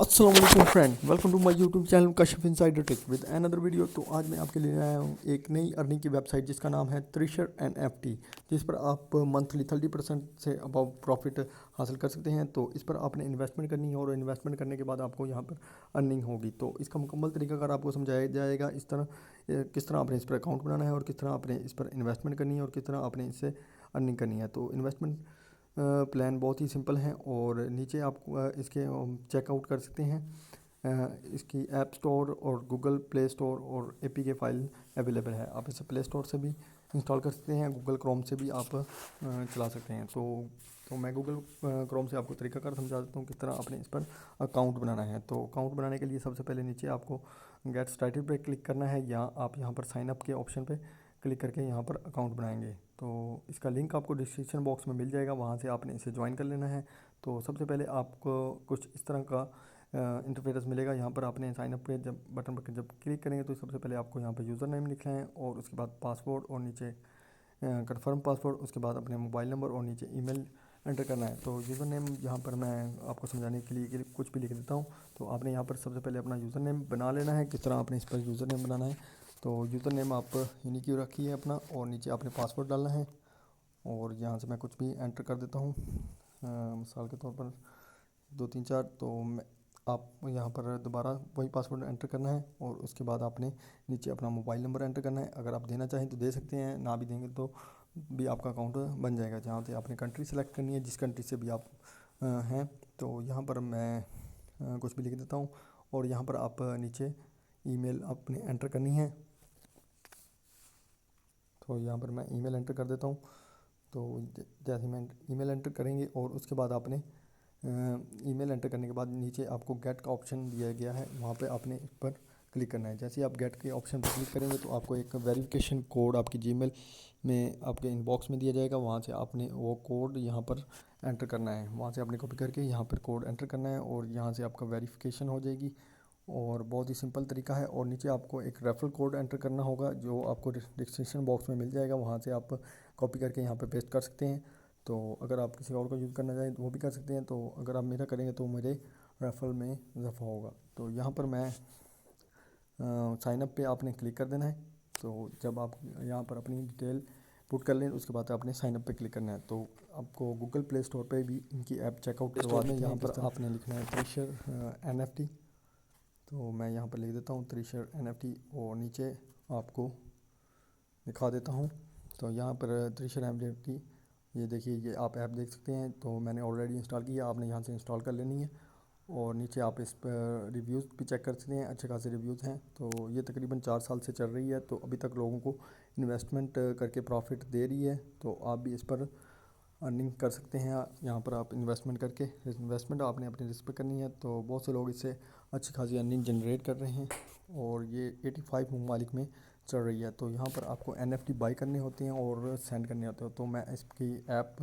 अस्सलाम वालेकुम friend, welcome to my YouTube channel Kashif insider tech with another video. तो आज मैं आपके लिए आया हूँ एक नई अर्निंग की वेबसाइट जिसका नाम है त्रिशर NFT, जिस पर आप मंथली 30% से अबव प्रॉफिट हासिल कर सकते हैं। तो इस पर आपने इन्वेस्टमेंट करनी है और इन्वेस्टमेंट करने के बाद आपको यहाँ पर अर्निंग होगी। तो इसका मुकम्मल तरीकाकार आपको समझाया जाएगा, इस तरह किस तरह आपने इस पर अकाउंट बनाना है और किस तरह आपने इस पर इन्वेस्टमेंट करनी है और किस तरह आपने इससे अर्निंग करनी है। तो इन्वेस्टमेंट प्लान बहुत ही सिंपल है और नीचे आप इसके चेकआउट कर सकते हैं। इसकी ऐप स्टोर और गूगल प्ले स्टोर और APK फाइल अवेलेबल है। आप इसे प्ले स्टोर से भी इंस्टॉल कर सकते हैं, गूगल क्रोम से भी आप चला सकते हैं। तो मैं गूगल क्रोम से आपको तरीकाकार समझा देता हूँ किस तरह आपने इस पर अकाउंट बनाना है। तो अकाउंट बनाने के लिए सबसे पहले नीचे आपको गेट स्टार्टेड पे क्लिक करना है या आप यहाँ पर साइन अप के ऑप्शन पे क्लिक करके यहाँ पर अकाउंट बनाएंगे। तो इसका लिंक आपको डिस्क्रिप्शन बॉक्स में मिल जाएगा, वहाँ से आपने इसे ज्वाइन कर लेना है। तो सबसे पहले आपको कुछ इस तरह का इंटरफेस मिलेगा। यहाँ पर आपने साइन अप के जब बटन पर जब क्लिक करेंगे तो सबसे पहले आपको यहाँ पर यूज़र नेम लिखना है और उसके बाद पासवर्ड और नीचे कंफर्म पासवर्ड, उसके बाद अपने मोबाइल नंबर और नीचे ईमेल एंटर करना है। तो यूज़र नेम यहाँ पर मैं आपको समझाने के लिए कुछ भी लिख देता हूँ। तो आपने यहाँ पर सबसे पहले अपना यूज़र नेम बना लेना है। किस तरह आपने इस पर यूज़र नेम बनाना है, तो यूज़र नेम आप यूनिक ही रखिए अपना और नीचे आपने पासवर्ड डालना है। और यहाँ से मैं कुछ भी एंटर कर देता हूँ, मिसाल के तौर पर 2 3 4। तो आप यहाँ पर दोबारा वही पासवर्ड एंटर करना है और उसके बाद आपने नीचे अपना मोबाइल नंबर एंटर करना है। अगर आप देना चाहें तो दे सकते हैं, ना भी देंगे तो भी आपका अकाउंट बन जाएगा। जहाँ से आपने कंट्री सेलेक्ट करनी है, जिस कंट्री से भी आप हैं। तो यहाँ पर मैं कुछ भी लिख देता हूँ और यहाँ पर आप नीचे ईमेल अपने एंटर करनी है। तो यहाँ पर मैं ईमेल एंटर कर देता हूँ। तो जैसे मैं ईमेल एंटर करेंगे और उसके बाद आपने ईमेल एंटर करने के बाद नीचे आपको गेट का ऑप्शन दिया गया है, वहाँ पे आपने इस पर क्लिक करना है। जैसे ही आप गेट के ऑप्शन पर क्लिक करेंगे तो आपको एक वेरिफिकेशन कोड आपकी जीमेल में आपके इनबॉक्स में दिया जाएगा। वहाँ से आपने वो कोड यहाँ पर एंटर करना है, वहाँ से आपने कॉपी करके यहाँ पर कोड एंटर करना है और यहाँ से आपका वेरिफिकेशन हो जाएगी। और बहुत ही सिंपल तरीका है। और नीचे आपको एक रेफरल कोड एंटर करना होगा जो आपको डिस्क्रिप्शन बॉक्स में मिल जाएगा, वहाँ से आप कॉपी करके यहाँ पे पेस्ट कर सकते हैं। तो अगर आप किसी और को यूज़ करना चाहें तो वो भी कर सकते हैं। तो अगर आप मेरा करेंगे तो मेरे रेफरल में इजाफा होगा। तो यहाँ पर मैं साइन अप पे आपने क्लिक कर देना है। तो जब आप यहाँ पर अपनी डिटेल पुट कर लें उसके बाद आपने साइन अप पे क्लिक करना है। तो आपको गूगल प्ले स्टोर पे भी इनकी ऐप चेकआउट करवा दें। यहाँ पर आपने लिखना है त्रिशर NFT। तो मैं यहाँ पर लिख देता हूँ त्रिशर NFT और नीचे आपको दिखा देता हूँ। तो यहाँ पर त्रिशर NFT, ये देखिए, ये आप ऐप देख सकते हैं। तो मैंने ऑलरेडी इंस्टॉल किया, आपने यहाँ से इंस्टॉल कर लेनी है। और नीचे आप इस पर रिव्यूज़ भी चेक कर सकते हैं, अच्छे खासे रिव्यूज़ हैं। तो ये तकरीबन 4 साल से चल रही है, तो अभी तक लोगों को इन्वेस्टमेंट करके प्रॉफिट दे रही है। तो आप भी इस पर अर्निंग कर सकते हैं। यहाँ पर आप इन्वेस्टमेंट करके, इन्वेस्टमेंट आपने अपनी रिस्क पे करनी है। तो बहुत से लोग इससे अच्छी खासी अर्निंग जनरेट कर रहे हैं और ये 85 ममालिक में चल रही है। तो यहाँ पर आपको NFT बाई करने होते हैं और सेंड करने होते हैं। तो मैं इसकी ऐप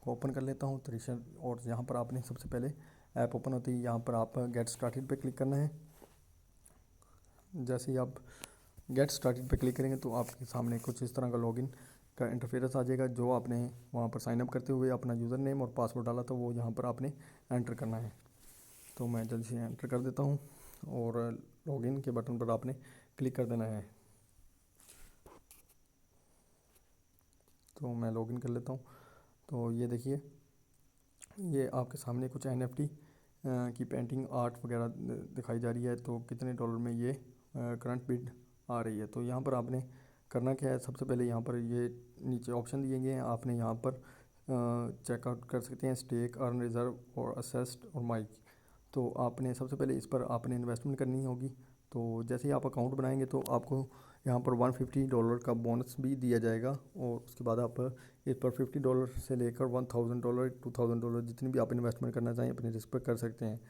को ओपन कर लेता हूँ त्रिशर। और यहाँ पर आपने सबसे पहले ऐप ओपन होती है, यहाँ पर आप गेट स्टार्टेड पे क्लिक करना है। जैसे ही आप गेट स्टार्टेड पे क्लिक करेंगे तो आपके सामने कुछ इस तरह का लॉगिन का इंटरफेस आ जाएगा। जो आपने वहाँ पर साइनअप करते हुए अपना यूज़र नेम और पासवर्ड डाला था वो यहाँ पर आपने एंटर करना है। तो मैं जल्दी से एंटर कर देता हूँ और लॉगिन के बटन पर आपने क्लिक कर देना है। तो मैं लॉगिन कर लेता हूँ। तो ये देखिए, ये आपके सामने कुछ NFT की पेंटिंग आर्ट वगैरह दिखाई जा रही है। तो कितने डॉलर में ये करंट बिड आ रही है। तो यहाँ पर आपने करना क्या है, सबसे पहले यहाँ पर ये नीचे ऑप्शन दिए गए हैं, आपने यहाँ पर चेकआउट कर सकते हैं स्टेक, अर्न, रिज़र्व और असेस्ड और माइक। तो आपने सबसे पहले इस पर आपने इन्वेस्टमेंट करनी होगी। तो जैसे ही आप अकाउंट बनाएंगे तो आपको यहाँ पर $150 का बोनस भी दिया जाएगा और उसके बाद आप इस पर $50 से लेकर $1000, $2000 जितनी भी आप इन्वेस्टमेंट करना चाहें अपनी रिस्क पर कर सकते हैं।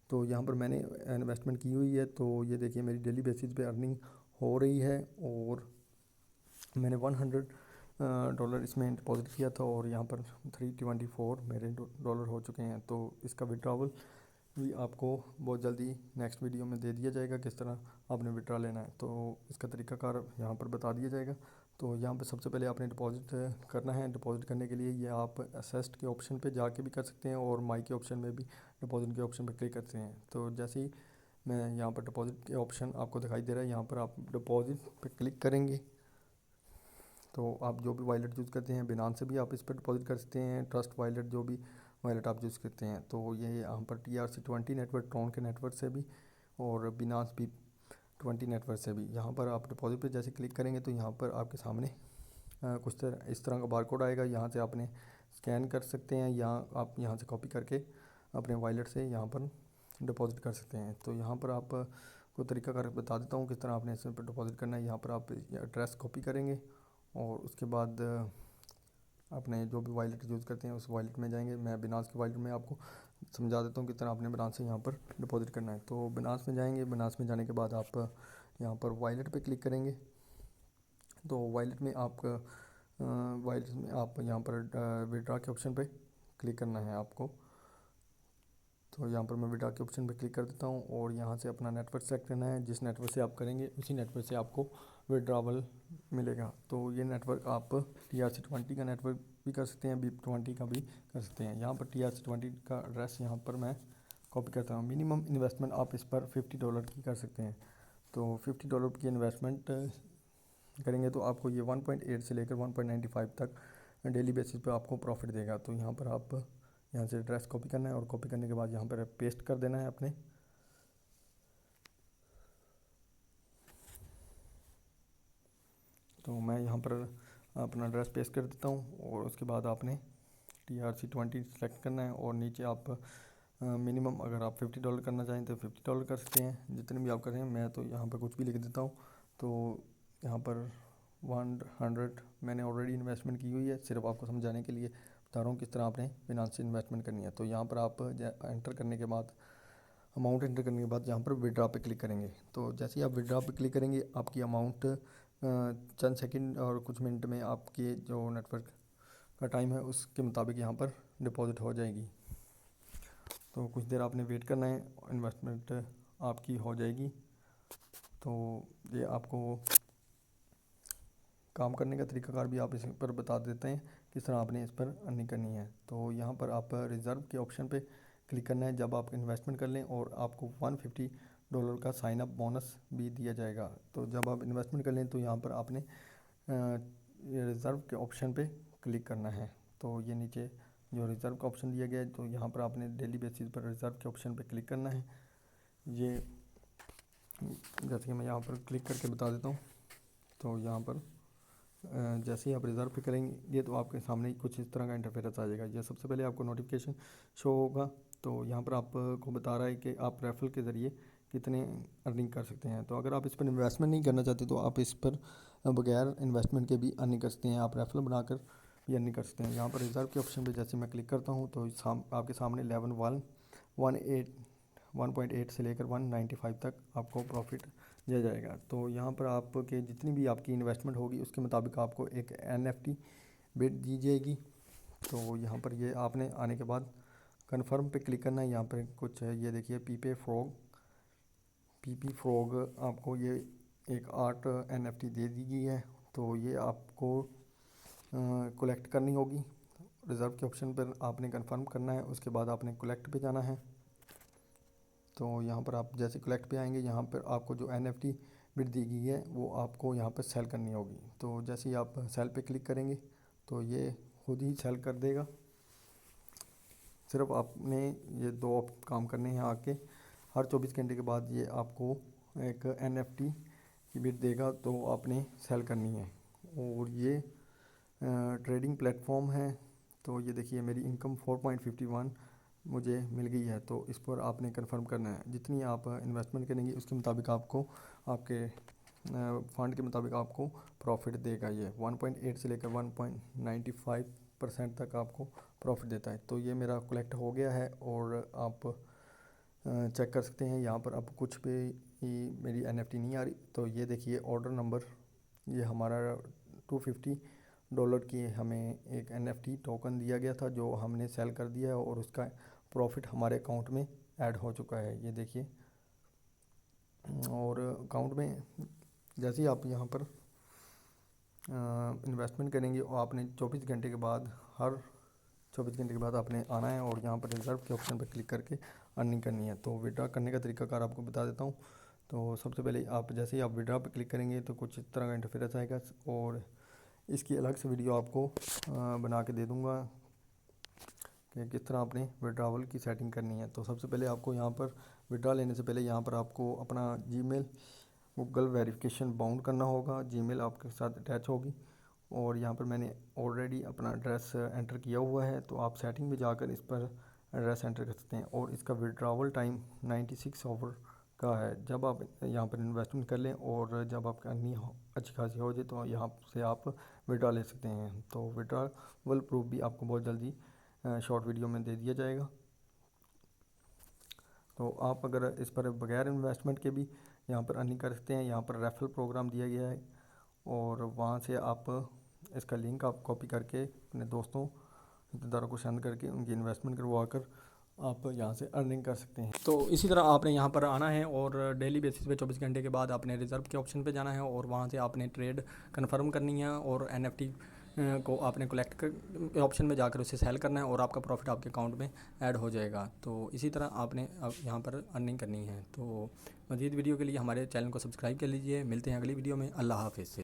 तो यहाँ पर मैंने इन्वेस्टमेंट की हुई है। तो ये देखिए, मेरी डेली बेसिस पे अर्निंग हो रही है और मैंने $100 इसमें डिपॉजिट किया था और यहाँ पर 324 मेरे डॉलर हो चुके हैं। तो इसका विड्रॉवल भी आपको बहुत जल्दी नेक्स्ट वीडियो में दे दिया जाएगा, किस तरह आपने विड्रा लेना है। तो इसका तरीकाकार यहाँ पर बता दिया जाएगा। तो यहाँ पे सबसे पहले आपने डिपॉजिट करना है। डिपॉजिट करने के लिए ये आप असेस्ट के ऑप्शन पे जाके भी कर सकते हैं और माई के ऑप्शन में भी डिपॉजिट के ऑप्शन पे क्लिक करते हैं। तो जैसे ही मैं यहाँ पर डिपॉजिट के ऑप्शन आपको दिखाई दे रहा है, यहाँ पर आप डिपॉजिट पे क्लिक करेंगे तो आप जो भी वॉलेट यूज़ करते हैं, बिनांस से भी आप इस पर डिपॉजिट कर सकते हैं, ट्रस्ट वॉलेट जो भी वॉलेट आप यूज़ करते हैं। तो ये यहाँ पर TRC20 नेटवर्क, ट्रॉन के नेटवर्क से भी और बिनांस भी 20 नेटवर्क से भी यहाँ पर आप डिपॉजिट पे जैसे क्लिक करेंगे तो यहाँ पर आपके सामने कुछ तरह इस तरह का बारकोड आएगा। यहाँ से आपने स्कैन कर सकते हैं या आप यहाँ से कॉपी करके अपने वॉलेट से यहाँ पर डिपॉजिट कर सकते हैं। तो यहाँ पर आप को तरीका कर बता देता हूँ किस तरह आपने इस पर डिपॉजिट करना है। यहाँ पर आप एड्रेस कॉपी करेंगे और उसके बाद अपने जो भी वॉलेट यूज़ करते हैं उस वॉलेट में जाएंगे। मैं बिनांस के वॉलेट में आपको समझा देता हूँ किस तरह आपने बिनांस से यहाँ पर डिपॉजिट करना है। तो बिनांस में जाएंगे, बिनांस में जाने के बाद आप यहाँ पर वॉलेट पे क्लिक करेंगे। तो वॉलेट में आप यहाँ पर विड्रॉ के ऑप्शन पे क्लिक करना है आपको। तो यहाँ पर मैं विड्रॉ के ऑप्शन पे क्लिक कर देता हूँ और यहाँ से अपना नेटवर्क सेलेक्ट करना है। जिस नेटवर्क से आप करेंगे उसी नेटवर्क से आपको विड्रॉवल मिलेगा। तो ये नेटवर्क आप TRC20 का नेटवर्क भी कर सकते हैं, BIP20 का भी कर सकते हैं। यहाँ पर TRC20 का एड्रेस यहाँ पर मैं कॉपी करता हूँ। मिनिमम इन्वेस्टमेंट आप इस पर $50 की कर सकते हैं। तो $50 की इन्वेस्टमेंट करेंगे तो आपको ये 1.8 से लेकर 1.95 तक डेली बेसिस पे आपको प्रॉफिट देगा। तो यहाँ पर आप यहाँ से एड्रेस कॉपी करना है और कॉपी करने के बाद यहाँ पर पेस्ट कर देना है अपने। तो मैं यहाँ पर अपना एड्रेस पेस्ट कर देता हूँ और उसके बाद आपने TRC20 सेलेक्ट करना है और नीचे आप मिनिमम अगर आप $50 करना चाहें तो $50 कर सकते हैं, जितने भी आप करें। मैं तो यहाँ पर कुछ भी लिख देता हूँ। तो यहाँ पर 100 मैंने ऑलरेडी इन्वेस्टमेंट की हुई है, सिर्फ आपको समझाने के लिए बता रहा हूँ किस तरह आपने फिनांशियल इन्वेस्टमेंट करनी है। तो यहाँ पर आप एंटर करने के बाद अमाउंट एंटर करने के बाद यहाँ पर विड्रॉ पे क्लिक करेंगे। तो जैसे ही आप विड्रॉ पे क्लिक करेंगे आपकी अमाउंट चंद सेकंड और कुछ मिनट में आपके जो नेटवर्क का टाइम है उसके मुताबिक यहाँ पर डिपॉजिट हो जाएगी। तो कुछ देर आपने वेट करना है, इन्वेस्टमेंट आपकी हो जाएगी। तो ये आपको काम करने का तरीकाकार भी आप इस पर बता देते हैं किस तरह आपने इस पर अर्निंग करनी है। तो यहाँ पर आप रिज़र्व के ऑप्शन पे क्लिक करना है जब आप इन्वेस्टमेंट कर लें और आपको $150 का साइन अप बोनस भी दिया जाएगा। तो जब आप इन्वेस्टमेंट कर लें तो यहाँ पर आपने रिज़र्व के ऑप्शन पे क्लिक करना है। तो ये नीचे जो रिज़र्व का ऑप्शन दिया गया है तो यहाँ पर आपने डेली बेसिस पर रिज़र्व के ऑप्शन पे क्लिक करना है। ये जैसे कि मैं यहाँ पर क्लिक करके बता देता हूँ। तो यहाँ पर जैसे ही आप रिज़र्व पे करेंगे तो आपके सामने कुछ इस तरह का इंटरफेरेंस आ जाएगा। ये सबसे पहले आपको नोटिफिकेशन शो होगा। तो यहाँ पर आपको बता रहा है कि आप रेफरल के ज़रिए कितने अर्निंग कर सकते हैं। तो अगर आप इस पर इन्वेस्टमेंट नहीं करना चाहते तो आप इस पर बगैर इन्वेस्टमेंट के भी अर्निंग कर सकते हैं, आप रेफरल बनाकर भी अर्निंग कर सकते हैं। यहाँ पर रिज़र्व के ऑप्शन पर जैसे मैं क्लिक करता हूँ तो आपके सामने 1.8 से लेकर 195 तक आपको प्रॉफिट दिया जाएगा। तो यहाँ पर आपके जितनी भी आपकी इन्वेस्टमेंट होगी उसके मुताबिक आपको एक NFT बिट दी जाएगी। तो यहाँ पर ये आपने आने के बाद कन्फर्म पे क्लिक करना है। यहाँ पर कुछ है, ये देखिए PP फ्रॉग आपको ये एक आर्ट NFT दे दी गई है। तो ये आपको कलेक्ट करनी होगी। रिज़र्व के ऑप्शन पर आपने कन्फर्म करना है, उसके बाद आपने कलेक्ट पे जाना है। तो यहाँ पर आप जैसे कलेक्ट पे आएंगे यहाँ पर आपको जो NFT बिट दी गई है वो आपको यहाँ पर सेल करनी होगी। तो जैसे ही आप सेल पे क्लिक करेंगे तो ये खुद ही सेल कर देगा। सिर्फ आपने ये 2 काम करने हैं आके, हर 24 घंटे के बाद ये आपको एक NFT की बिट देगा तो आपने सेल करनी है। और ये ट्रेडिंग प्लेटफॉर्म है। तो ये देखिए मेरी इनकम 4.51 मुझे मिल गई है। तो इस पर आपने कंफर्म करना है, जितनी आप इन्वेस्टमेंट करेंगे उसके मुताबिक आपको आपके फंड के मुताबिक आपको प्रॉफिट देगा। ये 1.8 से लेकर 1.95% तक आपको प्रॉफिट देता है। तो ये मेरा कलेक्ट हो गया है और आप चेक कर सकते हैं। यहाँ पर अब कुछ भी मेरी NFT नहीं आ रही। तो ये देखिए ऑर्डर नंबर, ये हमारा $250 की हमें एक NFT टोकन दिया गया था जो हमने सेल कर दिया है और उसका प्रॉफिट हमारे अकाउंट में ऐड हो चुका है, ये देखिए। और अकाउंट में जैसे ही आप यहाँ पर इन्वेस्टमेंट करेंगे और आपने 24 घंटे के बाद हर 24 घंटे के बाद आपने आना है और यहाँ पर रिज़र्व के ऑप्शन पर क्लिक करके अर्निंग करनी है। तो विड्रॉ करने का तरीकाकार आपको बता देता हूँ। तो सबसे पहले आप जैसे ही आप विड्रॉ पर क्लिक करेंगे तो कुछ इस तरह का इंटरफेरेंस आएगा और इसकी अलग से वीडियो आपको बना के दे दूँगा कि किस तरह आपने विड्रॉवल की सेटिंग करनी है। तो सबसे पहले आपको यहाँ पर विड्रॉ लेने से पहले यहाँ पर आपको अपना जीमेल गूगल वेरिफिकेशन बाउंड करना होगा। जीमेल आपके साथ अटैच होगी और यहाँ पर मैंने ऑलरेडी अपना एड्रेस एंटर किया हुआ है। तो आप सेटिंग में जाकर इस पर एड्रेस एंटर कर सकते हैं और इसका विड्रॉवल टाइम 96 आवर का है। जब आप यहाँ पर इन्वेस्टमेंट कर लें और जब आपकी अर्निंग अच्छी खासी हो जाए तो यहाँ से आप विड्रॉ ले सकते हैं। तो विड्रॉवल प्रूफ भी आपको बहुत जल्दी शॉर्ट वीडियो में दे दिया जाएगा। तो आप अगर इस पर बगैर इन्वेस्टमेंट के भी यहाँ पर अर्निंग कर सकते हैं। यहाँ पर रेफरल प्रोग्राम दिया गया है और वहाँ से आप इसका लिंक आप कॉपी करके अपने दोस्तों रिश्तेदारों को सेंड करके उनकी इन्वेस्टमेंट करवा कर आप यहाँ से अर्निंग कर सकते हैं। तो इसी तरह आपने यहाँ पर आना है और डेली बेसिस पे 24 घंटे के बाद आपने रिज़र्व के ऑप्शन पे जाना है और वहाँ से आपने ट्रेड कन्फर्म करनी है और NFT को आपने कलेक्ट कर ऑप्शन में जाकर उसे सेल करना है और आपका प्रॉफिट आपके अकाउंट में ऐड हो जाएगा। तो इसी तरह आपने अब यहाँ पर अर्निंग करनी है। तो मज़ीद वीडियो के लिए हमारे चैनल को सब्सक्राइब कर लीजिए। मिलते हैं अगली वीडियो में। अल्लाह हाफ़िज़।